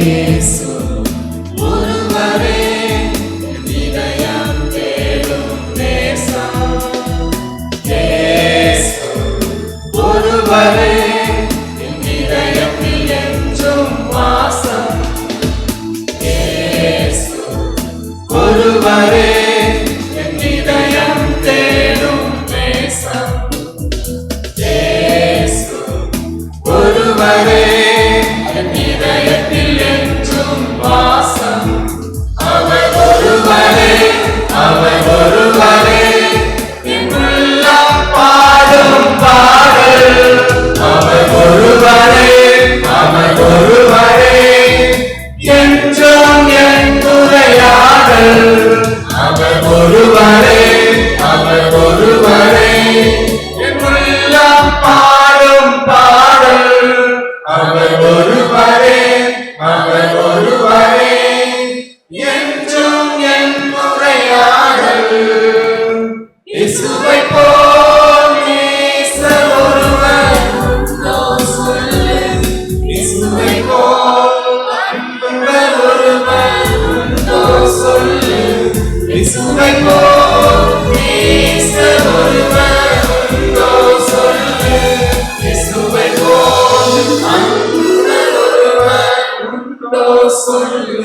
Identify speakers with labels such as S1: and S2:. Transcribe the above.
S1: இயேசு ஒருவரே இதயம் தேடும் நேசம். இயேசு ஒருவரே இதயத்தில் என்றும் வாசம். இயேசு ஒருவரே இதயம் தேடும் நேசம். இயேசு ஒருவரே இதயத்தில் என்றும் வாசம். அவர் ஒருவரே, அவர் ஒருவரே என் உள்ளம் பாடும் பாடல். அவர் ஒருவரே, அவர் ஒருவரே என்றும் என் உரையாடல். அவர் ஒருவரே, அவர் ஒருவரே என் உள்ளம் பாடும் பாடல். அவர் ஒருவரே, அவர் ஒருவரே என்றும் என் உரையாடல். இயேசுவைப் போல் நேசர் ஒருவர் உண்டோ சொல்லு. இயேசுவைப் போல் அன்புள்ள ஒருவர் உண்டோ சொல்லு. இயேசுவைப் போல் நேசர் ஒருவர் உண்டோ சொல்லு. இயேசுவைப் போல் அன்புள்ள ஒருவர் உண்டோ சொல்லு.